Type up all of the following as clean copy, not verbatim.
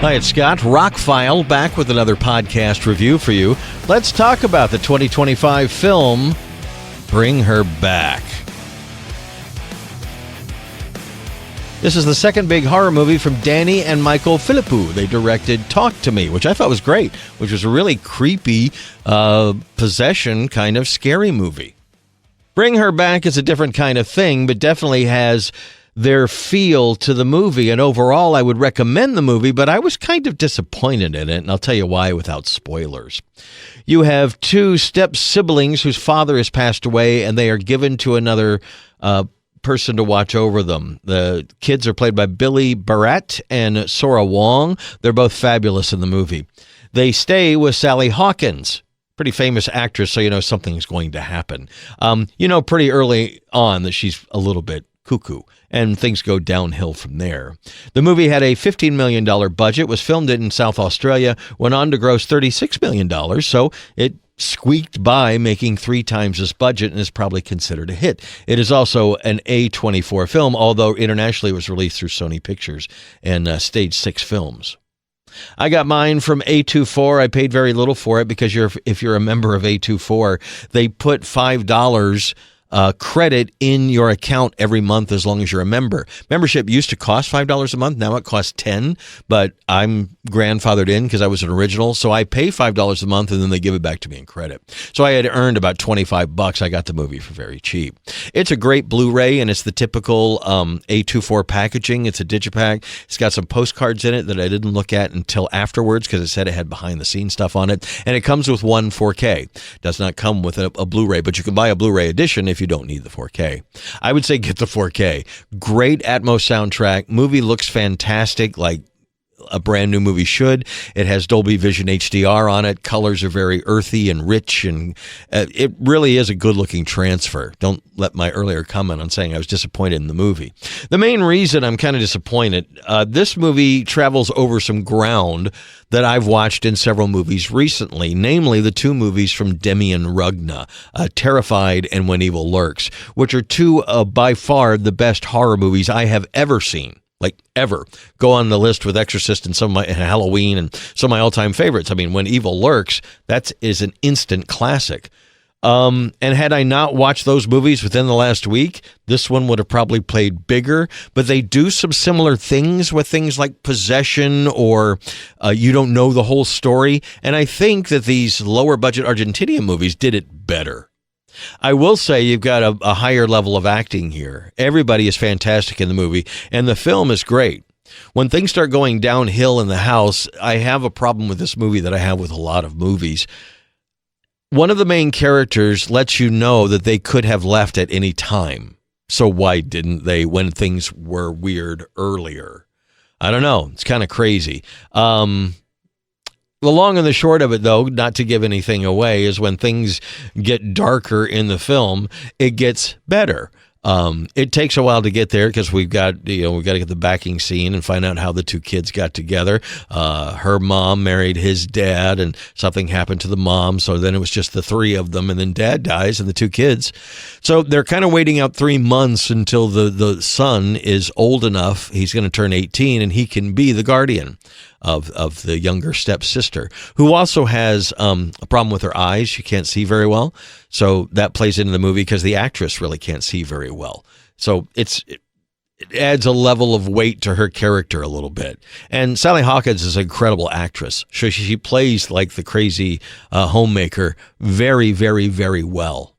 Hi, it's Scott. ROCKFILE back with another podcast review for you. Let's talk about the 2025 film, Bring Her Back. This is the second big horror movie from Danny and Michael Philippou. They directed Talk to Me, which I thought was great, which was a really creepy possession kind of scary movie. Bring Her Back is a different kind of thing, but definitely has their feel to the movie, and overall I would recommend the movie, but I was kind of disappointed in it, and I'll tell you why without spoilers. You have two step-siblings whose father has passed away, and they are given to another person to watch over them. The kids are played by Billy Barrett and Sora Wong. They're both fabulous in the movie. They stay with Sally Hawkins, pretty famous actress, so you know something's going to happen. You know pretty early on that she's a little bit cuckoo, and things go downhill from there. The movie had a $15 million budget, was filmed in South Australia, went on to gross $36 million, so it squeaked by, making 3 times this budget, and is probably considered a hit. It is also an A24 film, although internationally it was released through Sony Pictures and Stage 6 Films. I got mine from A24. I paid very little for it because if you're a member of A24, they put $5 credit in your account every month as long as you're a member. Membership used to cost $5 a month. Now it costs $10, but I'm grandfathered in because I was an original, so I pay $5 a month and then they give it back to me in credit. So I had earned about $25. I got the movie for very cheap. It's a great Blu-ray, and it's the typical A24 packaging. It's a digipack. It's got some postcards in it that I didn't look at until afterwards because it said it had behind-the-scenes stuff on it, and it comes with one 4K. Does not come with a Blu-ray, but you can buy a Blu-ray edition if you don't need the 4K. I would say get the 4K. Great Atmos soundtrack. Movie looks fantastic, like a brand new movie should. It has Dolby Vision HDR on it. Colors are very earthy and rich, and it really is a good-looking transfer. Don't let my earlier comment on saying I was disappointed in the movie. The main reason I'm kind of disappointed, this movie travels over some ground that I've watched in several movies recently, namely the 2 movies from Demian Rugna, Terrified and When Evil Lurks, which are 2 by far the best horror movies I have ever seen. Like ever. Go on the list with Exorcist and some of my Halloween and some of my all-time favorites. I mean, When Evil Lurks, that is an instant classic. And had I not watched those movies within the last week, this one would have probably played bigger. But they do some similar things with things like possession or you don't know the whole story. And I think that these lower-budget Argentinian movies did it better. I will say you've got a higher level of acting here. Everybody is fantastic in the movie, and the film is great. When things start going downhill in the house, I have a problem with this movie that I have with a lot of movies. One of the main characters lets you know that they could have left at any time. So why didn't they when things were weird earlier? I don't know. It's kind of crazy. The long and the short of it, though, not to give anything away, is when things get darker in the film, it gets better. It takes a while to get there because we've got to get the backing scene and find out how the 2 kids got together. Her mom married his dad, and something happened to the mom. So then it was just the 3 of them, and then dad dies and the 2 kids. So they're kind of waiting out 3 months until the son is old enough. He's going to turn 18, and he can be the guardian of the younger stepsister, who also has a problem with her eyes. She can't see very well. So that plays into the movie because the actress really can't see very well. So it adds a level of weight to her character a little bit. And Sally Hawkins is an incredible actress. She plays like the crazy homemaker very, very, very well.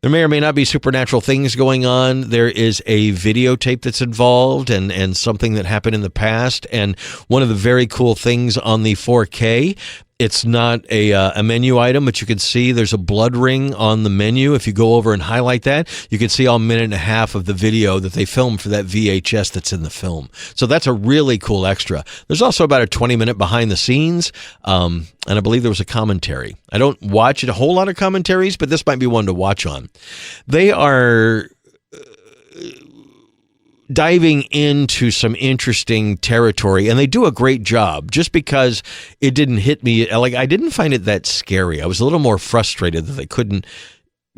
There may or may not be supernatural things going on. There is a videotape that's involved and something that happened in the past. And one of the very cool things on the 4K, it's not a menu item, but you can see there's a blood ring on the menu. If you go over and highlight that, you can see all 1.5 minutes of the video that they filmed for that VHS that's in the film. So that's a really cool extra. There's also about a 20-minute behind the scenes, and I believe there was a commentary. I don't watch a whole lot of commentaries, but this might be one to watch on. They are diving into some interesting territory, and they do a great job. Just because it didn't hit me, like, I didn't find it that scary. I was a little more frustrated that they couldn't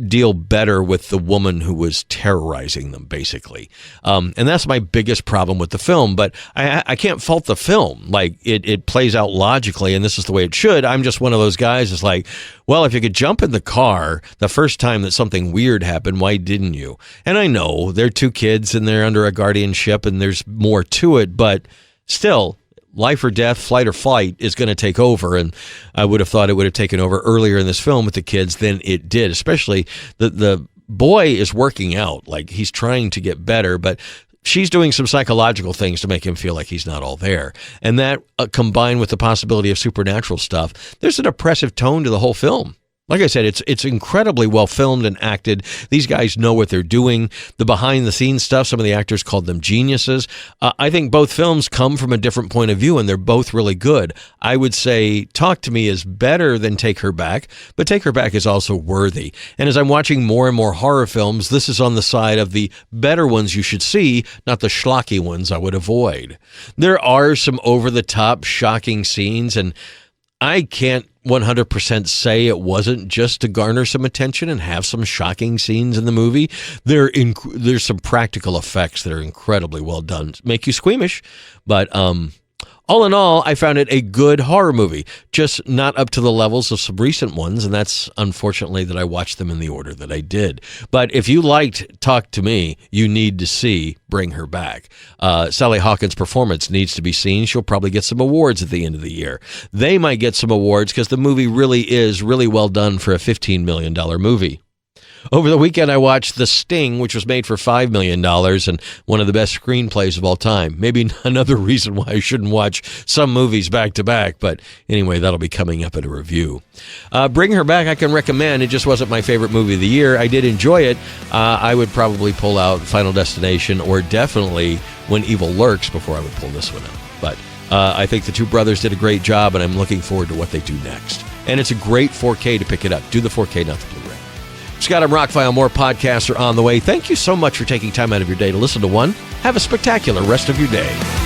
deal better with the woman who was terrorizing them, basically. And that's my biggest problem with the film. But I can't fault the film. Like, it plays out logically, and this is the way it should. I'm just one of those guys that's like, well, if you could jump in the car the first time that something weird happened, why didn't you? And I know they're two kids and they're under a guardianship and there's more to it, but still, life or death, flight or flight is going to take over. And I would have thought it would have taken over earlier in this film with the kids than it did, especially the boy is working out. Like, he's trying to get better, but she's doing some psychological things to make him feel like he's not all there. And that combined with the possibility of supernatural stuff, there's an oppressive tone to the whole film. Like I said, it's incredibly well filmed and acted. These guys know what they're doing. The behind-the-scenes stuff, some of the actors called them geniuses. I think both films come from a different point of view, and they're both really good. I would say Talk to Me is better than Take Her Back, but Take Her Back is also worthy. And as I'm watching more and more horror films, this is on the side of the better ones you should see, not the schlocky ones I would avoid. There are some over-the-top, shocking scenes, and I can't 100% say it wasn't just to garner some attention and have some shocking scenes in the movie. There's some practical effects that are incredibly well done. Make you squeamish, but all in all, I found it a good horror movie, just not up to the levels of some recent ones, and that's unfortunately that I watched them in the order that I did. But if you liked Talk to Me, you need to see Bring Her Back. Sally Hawkins' performance needs to be seen. She'll probably get some awards at the end of the year. They might get some awards because the movie really is really well done for a $15 million movie. Over the weekend, I watched The Sting, which was made for $5 million and one of the best screenplays of all time. Maybe another reason why I shouldn't watch some movies back to back, but anyway, that'll be coming up in a review. Bring Her Back, I can recommend. It just wasn't my favorite movie of the year. I did enjoy it. I would probably pull out Final Destination or definitely When Evil Lurks before I would pull this one out. But I think the two brothers did a great job, and I'm looking forward to what they do next. And it's a great 4K to pick it up. Do the 4K, not the Blu-ray. Scott, I'm ROCKFILE. More podcasts are on the way. Thank you so much for taking time out of your day to listen to one. Have a spectacular rest of your day.